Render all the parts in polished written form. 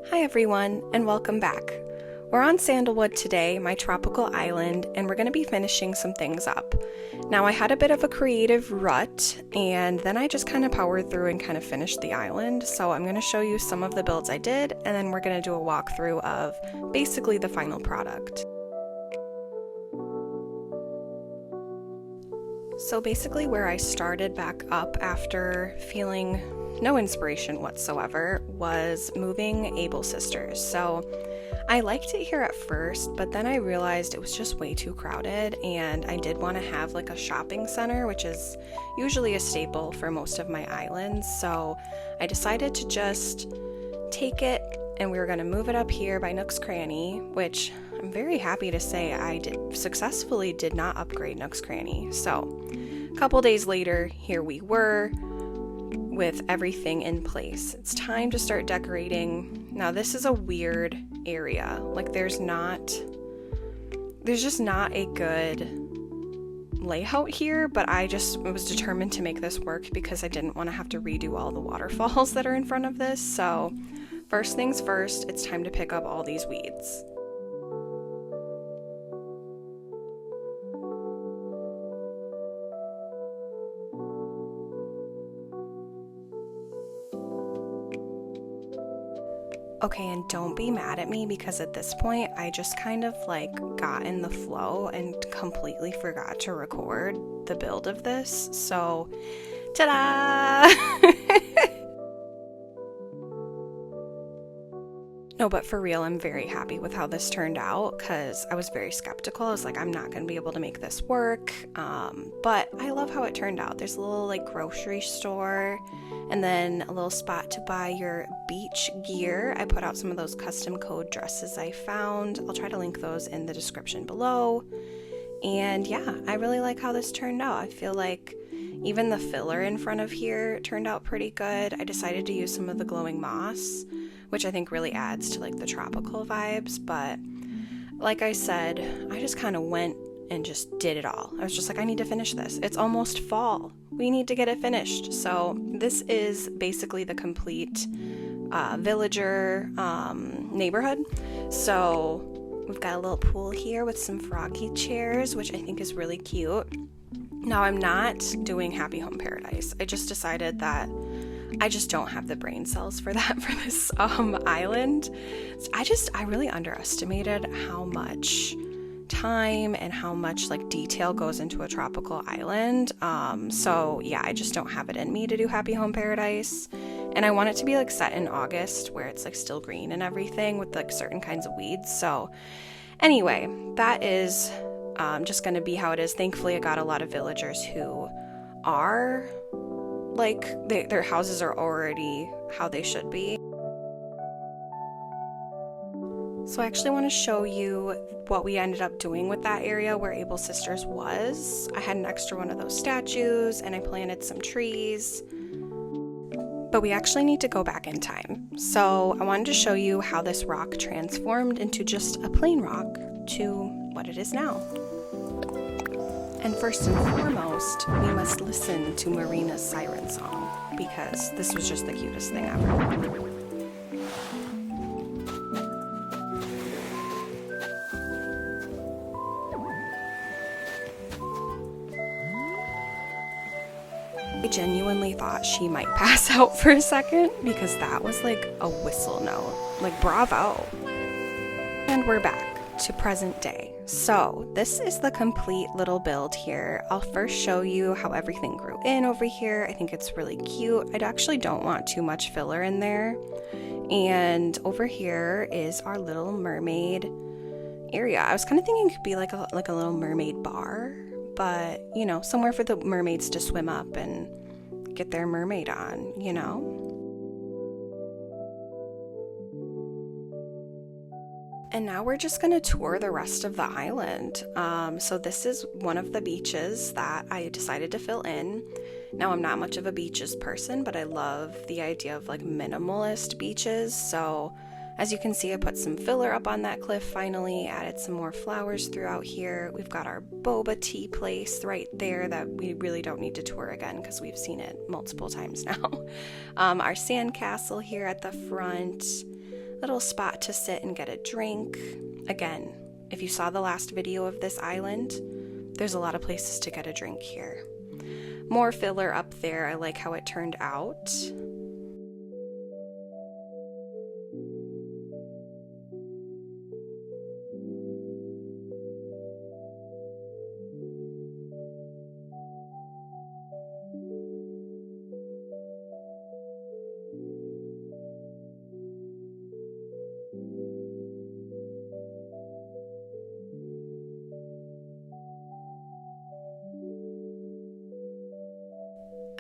Hi everyone, and welcome back. We're on Sandalwood today, my tropical island, and we're going to be finishing some things up. Now, I had a bit of a creative rut, and then I just kind of powered through and kind of finished the island, so I'm going to show you some of the builds I did, and then we're going to do a walkthrough of basically the final product. So basically where I started back up after feeling no inspiration whatsoever was moving Able Sisters. So I liked it here at first, but then I realized it was just way too crowded, and I did want to have like a shopping center, which is usually a staple for most of my islands. So I decided to just take it, and we were going to move it up here by Nook's Cranny, which I'm very happy to say I successfully did not upgrade Nook's Cranny. So a couple days later, here we were with everything in place. It's time to start decorating. Now this is a weird area. Like there's just not a good layout here, but I was determined to make this work because I didn't want to have to redo all the waterfalls that are in front of this. So first things first, it's time to pick up all these weeds. Okay, and don't be mad at me because at this point I just kind of like got in the flow and completely forgot to record the build of this. So, ta-da! No, but for real, I'm very happy with how this turned out because I was very skeptical. I was like, I'm not going to be able to make this work. But I love how it turned out. There's a little like grocery store and then a little spot to buy your beach gear. I put out some of those custom code dresses I found. I'll try to link those in the description below. And yeah, I really like how this turned out. I feel like even the filler in front of here turned out pretty good. I decided to use some of the glowing moss, which I think really adds to like the tropical vibes. But like I said, I just kind of went and just did it all. I was just like, I need to finish this. It's almost fall. We need to get it finished. So this is basically the complete villager neighborhood. So we've got a little pool here with some froggy chairs, which I think is really cute. Now I'm not doing Happy Home Paradise. I just decided that I just don't have the brain cells for that for this island. I really underestimated how much time and how much like detail goes into a tropical island. So yeah, I just don't have it in me to do Happy Home Paradise. And I want it to be like set in August where it's like still green and everything with like certain kinds of weeds. So anyway, that is just going to be how it is. Thankfully, I got a lot of villagers who are like their houses are already how they should be. So I actually want to show you what we ended up doing with that area where Able Sisters was. I had an extra one of those statues and I planted some trees. But we actually need to go back in time. So I wanted to show you how this rock transformed into just a plain rock to what it is now. And first and foremost, we must listen to Marina's siren song because this was just the cutest thing ever. I genuinely thought she might pass out for a second because that was like a whistle note. Like, bravo. And we're back to present day. So this is the complete little build here. I'll first show you how everything grew in over here. I think it's really cute. I actually don't want too much filler in there. And over here is our little mermaid area. I was kind of thinking it could be like a little mermaid bar, but you know, somewhere for the mermaids to swim up and get their mermaid on, you know? And now we're just going to tour the rest of the island. So this is one of the beaches that I decided to fill in. Now I'm not much of a beaches person, but I love the idea of like minimalist beaches. So as you can see, I put some filler up on that cliff finally, added some more flowers throughout here. We've got our boba tea place right there that we really don't need to tour again because we've seen it multiple times now. Our sand castle here at the front. little spot to sit and get a drink. Again, if you saw the last video of this island, there's a lot of places to get a drink here. More filler up there. I like how it turned out.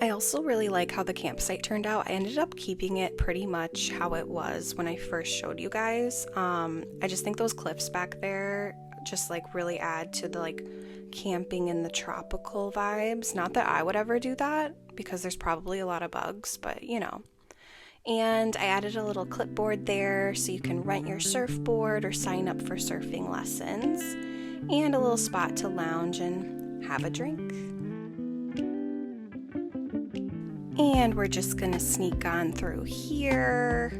I also really like how the campsite turned out. I ended up keeping it pretty much how it was when I first showed you guys. I just think those cliffs back there just like really add to the like camping in the tropical vibes. Not that I would ever do that because there's probably a lot of bugs, but you know. And I added a little clipboard there so you can rent your surfboard or sign up for surfing lessons, and a little spot to lounge and have a drink. And we're just gonna sneak on through here.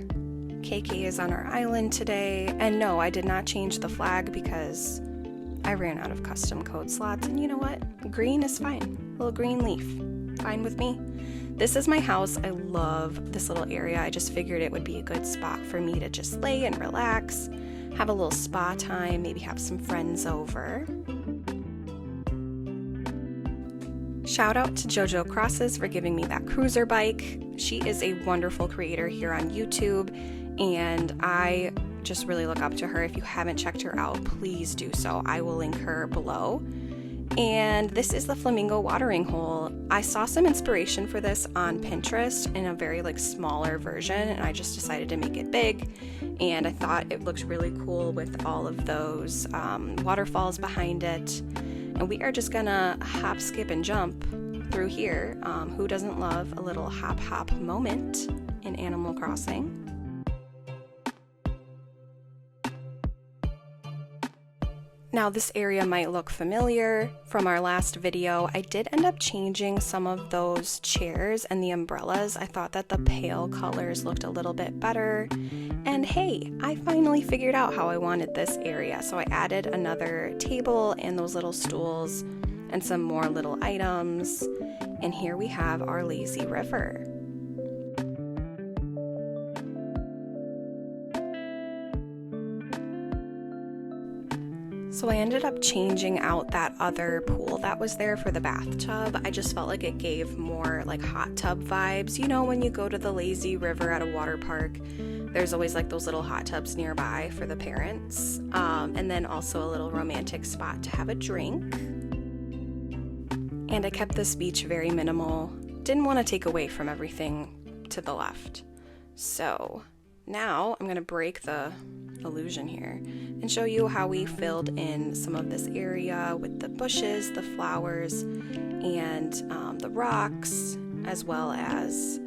KK is on our island today. And no, I did not change the flag because I ran out of custom code slots. And you know what? Green is fine. A little green leaf. Fine with me. This is my house. I love this little area. I just figured it would be a good spot for me to just lay and relax, have a little spa time, maybe have some friends over. Shout out to JoJo Crosses for giving me that cruiser bike. She is a wonderful creator here on YouTube, and I just really look up to her. If you haven't checked her out, please do so. I will link her below. And this is the flamingo watering hole. I saw some inspiration for this on Pinterest in a very like smaller version, and I just decided to make it big. And I thought it looked really cool with all of those waterfalls behind it. And we are just gonna hop, skip, and jump through here. Who doesn't love a little hop moment in Animal Crossing? Now this area might look familiar from our last video. I did end up changing some of those chairs and the umbrellas. I thought that the pale colors looked a little bit better. And hey, I finally figured out how I wanted this area. So I added another table and those little stools and some more little items. And here we have our lazy river. So I ended up changing out that other pool that was there for the bathtub. I just felt like it gave more like hot tub vibes. You know, when you go to the lazy river at a water park, there's always like those little hot tubs nearby for the parents. And then also a little romantic spot to have a drink. And I kept this beach very minimal. Didn't want to take away from everything to the left. So now I'm going to break the illusion here and show you how we filled in some of this area with the bushes, the flowers, and the rocks, as well as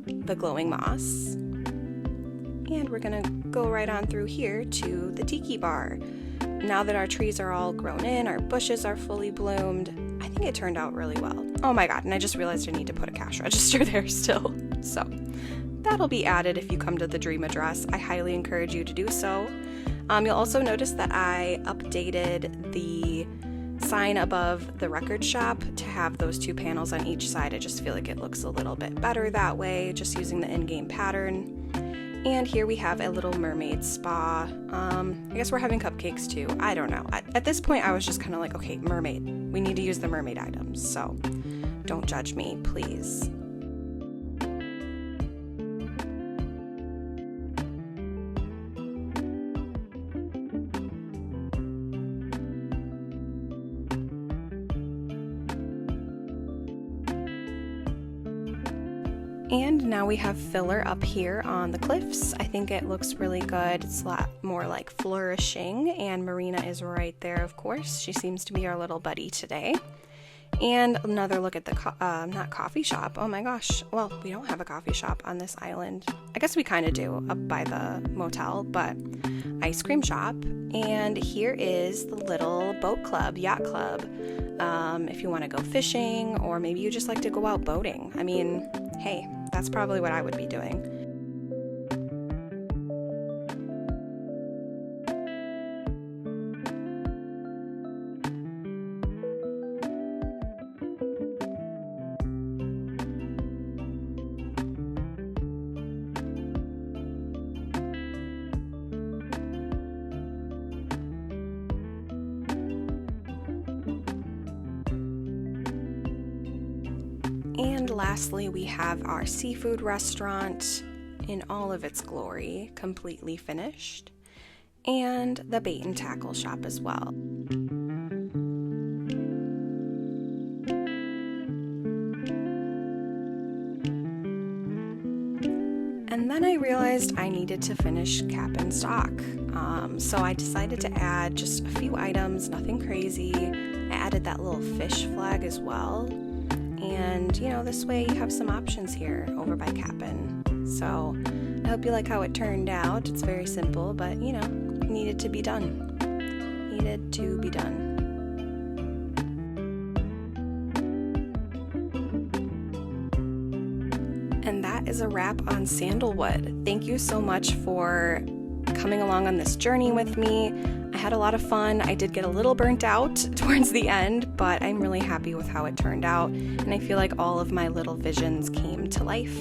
the glowing moss. And we're gonna go right on through here to the tiki bar. Now that our trees are all grown in, our bushes are fully bloomed, I think it turned out really well. Oh my god, and I just realized I need to put a cash register there still. So that'll be added if you come to the dream address. I highly encourage you to do so. You'll also notice that I updated the sign above the record shop to have those two panels on each side. I just feel like it looks a little bit better that way, just using the in-game pattern. And here we have a little mermaid spa. I guess we're having cupcakes too. I don't know. At this point, I was just kind of like, okay, mermaid. We need to use the mermaid items, so don't judge me, please. And now we have filler up here on the cliffs. I think it looks really good. It's a lot more like flourishing, and Marina is right there, of course. She seems to be our little buddy today. And another look at the, not coffee shop. Oh my gosh. Well, we don't have a coffee shop on this island. I guess we kind of do up by the motel, but ice cream shop. And here is the little boat club, yacht club. If you want to go fishing, or maybe you just like to go out boating. I mean, hey, that's probably what I would be doing. lastly, we have our seafood restaurant in all of its glory, completely finished, and the bait and tackle shop as well. And then I realized I needed to finish cap and stock. So I decided to add just a few items, nothing crazy. I added that little fish flag as well. And, you know, this way you have some options here over by Cap'n. So I hope you like how it turned out. It's very simple, but, you know, needed to be done. Needed to be done. And that is a wrap on Sandalwood. Thank you so much for coming along on this journey with me. I had a lot of fun. I did get a little burnt out towards the end, but I'm really happy with how it turned out, and I feel like all of my little visions came to life.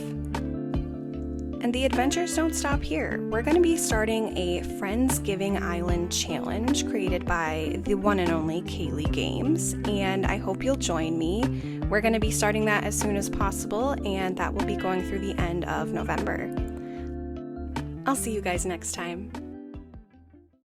And the adventures don't stop here. We're going to be starting a Friendsgiving Island challenge created by the one and only Kaylee Games, and I hope you'll join me. We're going to be starting that as soon as possible, and that will be going through the end of November. I'll see you guys next time.